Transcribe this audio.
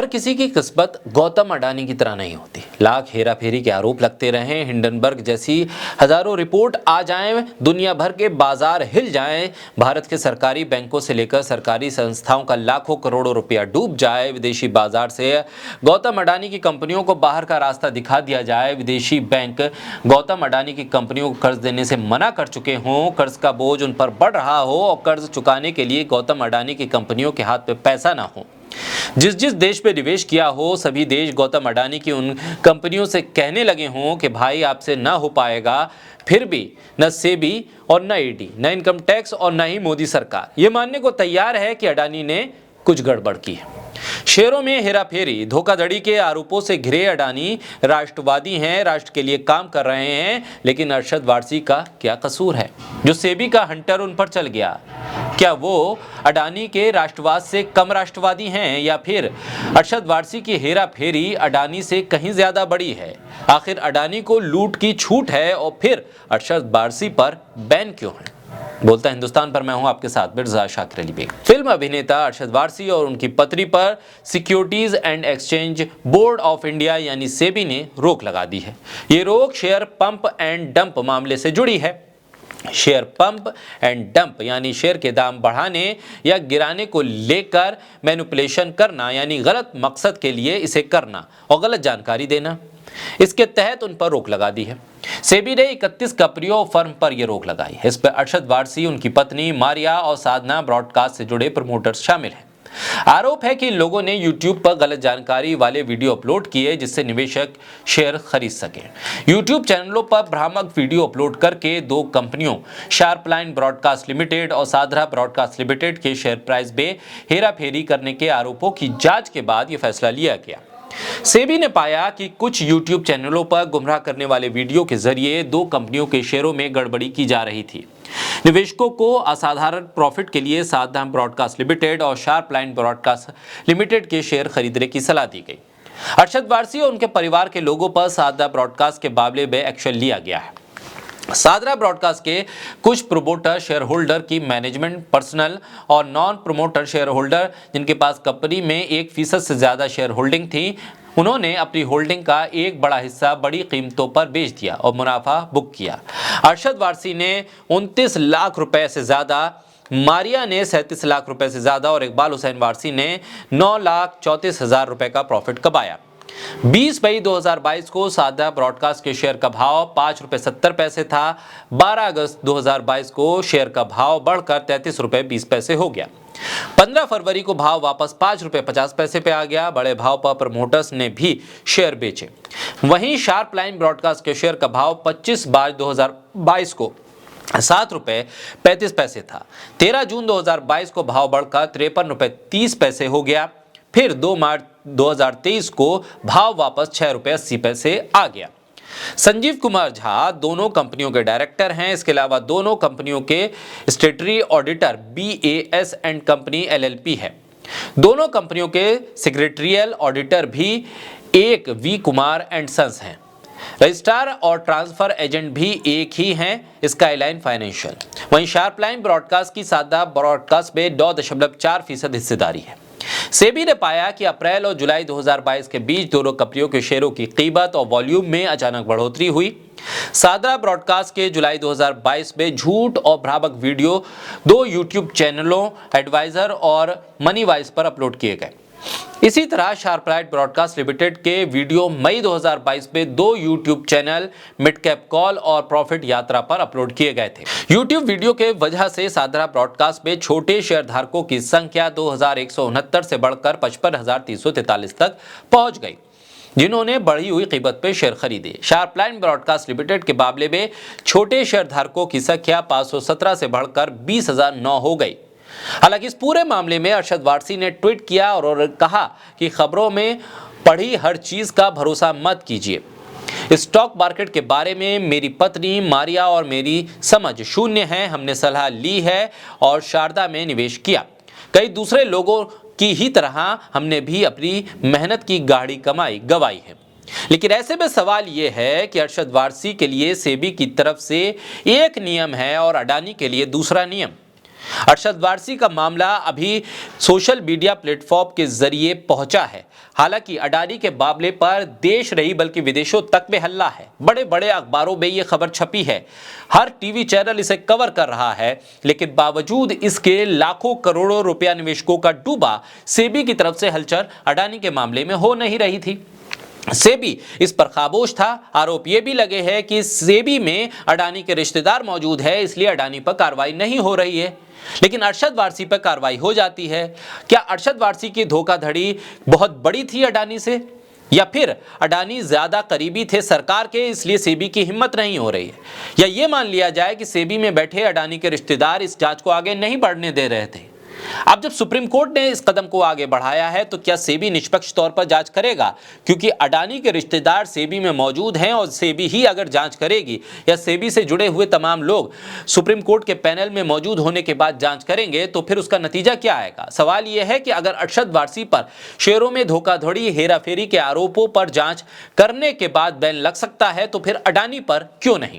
हर किसी की किस्मत गौतम अडानी की तरह नहीं होती। लाख हेराफेरी के आरोप लगते रहें, हिंडनबर्ग जैसी हजारों रिपोर्ट आ जाएं, दुनिया भर के बाजार हिल जाएं, भारत के सरकारी बैंकों से लेकर सरकारी संस्थाओं का लाखों करोड़ों रुपया डूब जाए, विदेशी बाजार से गौतम अडानी की कंपनियों को बाहर का रास्ता दिखा दिया जाए, विदेशी बैंक गौतम अडानी की कंपनियों को कर्ज देने से मना कर चुके हों, कर्ज का बोझ उन पर बढ़ रहा हो और कर्ज चुकाने के लिए गौतम अडानी की कंपनियों के हाथ में पैसा ना हो, जिस जिस देश में निवेश किया हो सभी देश गौतम अडानी की उन कंपनियों से कहने लगे हों कि भाई आपसे ना हो पाएगा, फिर भी न सेबी और न ईडी, न इनकम टैक्स और न ही मोदी सरकार ये मानने को तैयार है कि अडानी ने कुछ गड़बड़ की है। शेयरों में हेराफेरी, धोखाधड़ी के आरोपों से घिरे अडानी राष्ट्रवादी हैं, राष्ट्र के लिए काम कर रहे हैं, लेकिन अरशद वारसी का क्या कसूर है जो सेबी का हंटर उन पर चल गया? क्या वो अडानी के राष्ट्रवाद से कम राष्ट्रवादी हैं या फिर अरशद वारसी की हेराफेरी अडानी से कहीं ज्यादा बड़ी है? आखिर अडानी को लूट की छूट है और फिर अरशद वारसी पर बैन क्यों है? बोलता हिंदुस्तान पर मैं हूं आपके साथ मिर्जा शाकिर अली बेग। फिल्म अभिनेता अरशद वारसी और उनकी पत्नी पर securities and exchange board of India यानी सेबी ने रोक लगा दी है। ये रोक शेयर पंप एंड डंप मामले से जुड़ी है। शेयर पंप एंड डंप यानी शेयर के दाम बढ़ाने या गिराने को लेकर मैनिपुलेशन करना, यानी गलत मकसद के लिए इसे करना और गलत जानकारी देना, इसके तहत उन पर रोक लगा दी है। सेबी ने 31 कंपनियों और फर्म पर यह रोक लगाई है। इस पर अरशद वारसी, उनकी पत्नी मारिया और साधना ब्रॉडकास्ट से जुड़े प्रमोटर्स शामिल हैं। आरोप है कि इन लोगों ने YouTube पर गलत जानकारी वाले वीडियो अपलोड किए जिससे निवेशक शेयर खरीद सके। YouTube चैनलों पर भ्रामक वीडियो अपलोड करके दो कंपनियों शार्पलाइन ब्रॉडकास्ट लिमिटेड और साधना ब्रॉडकास्ट लिमिटेड के शेयर प्राइस में हेराफेरी करने के आरोपों की जांच के बाद यह फैसला लिया गया। सेबी ने पाया कि कुछ YouTube चैनलों पर गुमराह करने वाले वीडियो के जरिए दो कंपनियों के शेयरों में गड़बड़ी की जा रही थी। निवेशकों को असाधारण प्रॉफिट के लिए साधना ब्रॉडकास्ट लिमिटेड और शार्पलाइन ब्रॉडकास्ट लिमिटेड के शेयर खरीदने की सलाह दी गई। अरशद वारसी और उनके परिवार के लोगों पर साधना ब्रॉडकास्ट के मामले में एक्शन लिया गया है। साधना ब्रॉडकास्ट के कुछ प्रमोटर शेयर होल्डर की मैनेजमेंट, पर्सनल और नॉन प्रमोटर शेयर होल्डर जिनके पास कंपनी में 1% से ज्यादा शेयर होल्डिंग थी, उन्होंने अपनी होल्डिंग का एक बड़ा हिस्सा बड़ी कीमतों पर बेच दिया और मुनाफा बुक किया। अरशद वारसी ने 29 लाख रुपए से ज्यादा, मारिया ने 37 लाख रुपए से ज्यादा और इकबाल हुसैन वारसी ने 9,34,000 रुपए का प्रॉफिट कमाया। 20 मई 2022 को साधना ब्रॉडकास्ट के शेयर का भाव ₹5.70 था। 12 अगस्त 2022 को शेयर का भाव बढ़कर ₹33.20 हो गया। 15 फरवरी को भाव वापस ₹5.50 पे आ गया। बड़े भाव पर प्रमोटर्स ने भी शेयर बेचे। वहीं शार्पलाइन ब्रॉडकास्ट के शेयर का भाव 25 मार्च 2022 को ₹7.35 था। 13 जून 2022 को भाव बढ़कर ₹53.30 हो गया। फिर 2 मार्च 2023 को भाव वापस ₹6.80 आ गया। संजीव कुमार झा दोनों कंपनियों के डायरेक्टर हैं। इसके अलावा दोनों कंपनियों के स्टेटरी auditor BAS and company LLP है। दोनों कंपनियों के सेक्रेटरियल ऑडिटर भी एक V कुमार एंड सन्स हैं। रजिस्ट्रार और ट्रांसफर एजेंट भी एक ही हैं, स्काईलाइन फाइनेंशियल। वहीं शार्पलाइन ब्रॉडकास्ट की साधना ब्रॉडकास्ट में 9.4% हिस्सेदारी है। सेबी ने पाया कि अप्रैल और जुलाई 2022 के बीच दोनों कंपनियों के शेयरों की कीमत और वॉल्यूम में अचानक बढ़ोतरी हुई। साधना ब्रॉडकास्ट के जुलाई 2022 में झूठ और भ्रामक वीडियो 2 YouTube चैनलों एडवाइजर और मनी वाइज पर अपलोड किए गए। इसी तरह शार्पलाइन ब्रॉडकास्ट लिमिटेड के वीडियो मई 2022 में 2 YouTube channel mid cap call और प्रॉफिट यात्रा पर अपलोड किए गए थे। YouTube वीडियो के वजह से साधना ब्रॉडकास्ट में छोटे शेयर धारकों की संख्या 2169 से बढ़कर 55,343 तक पहुंच गई, जिन्होंने बढ़ी हुई कीमत पे शेयर खरीदे। शार्पलाइन ब्रॉडकास्ट लिमिटेड के मामले में छोटे शेयर धारकों की संख्या 517 से बढ़कर 20,009 हो गई। हालांकि इस पूरे मामले में अरशद वारसी ने ट्वीट किया और कहा कि खबरों में पढ़ी हर चीज का भरोसा मत कीजिए। स्टॉक मार्केट के बारे में मेरी पत्नी मारिया और मेरी समझ शून्य है। हमने सलाह ली है और शारदा में निवेश किया। कई दूसरे लोगों की ही तरह हमने भी अपनी मेहनत की गाढ़ी कमाई गंवाई है। लेकिन ऐसे में सवाल यह है कि अरशद वारसी के लिए सेबी की तरफ से एक नियम है और अडानी के लिए दूसरा नियम। अरशद वारसी का मामला अभी सोशल मीडिया प्लेटफॉर्म के जरिए पहुंचा है। हालांकि अडानी के मामले पर देश नहीं बल्कि विदेशों तक में हल्ला है। बड़े बड़े अखबारों में यह खबर छपी है, हर टीवी चैनल इसे कवर कर रहा है, लेकिन बावजूद इसके लाखों करोड़ों रुपया निवेशकों का डूबा सेबी की तरफ से हलचल अडानी के मामले में हो नहीं रही थी। सेबी इस पर खामोश था। आरोप ये भी लगे हैं कि सेबी में अडानी के रिश्तेदार मौजूद है, इसलिए अडानी पर कार्रवाई नहीं हो रही है। लेकिन अरशद वारसी पर कार्रवाई हो जाती है। क्या अरशद वारसी की धोखाधड़ी बहुत बड़ी थी अडानी से, या फिर अडानी ज्यादा करीबी थे सरकार के इसलिए सेबी की हिम्मत नहीं हो रही है, या ये मान लिया जाए कि सेबी में बैठे अडानी के रिश्तेदार इस जांच को आगे नहीं बढ़ने दे रहे थे। अब जब सुप्रीम कोर्ट ने इस कदम को आगे बढ़ाया है तो क्या सेबी निष्पक्ष तौर पर जांच करेगा, क्योंकि अडानी के रिश्तेदार सेबी में मौजूद हैं और सेबी ही अगर जांच करेगी या सेबी से जुड़े हुए तमाम लोग सुप्रीम कोर्ट के पैनल में मौजूद होने के बाद जांच करेंगे तो फिर उसका नतीजा क्या आएगा। सवाल यह है कि अगर अरशद वारसी पर शेयरों में धोखाधड़ी हेराफेरी के आरोपों पर जांच करने के बाद बैन लग सकता है तो फिर अडानी पर क्यों नहीं।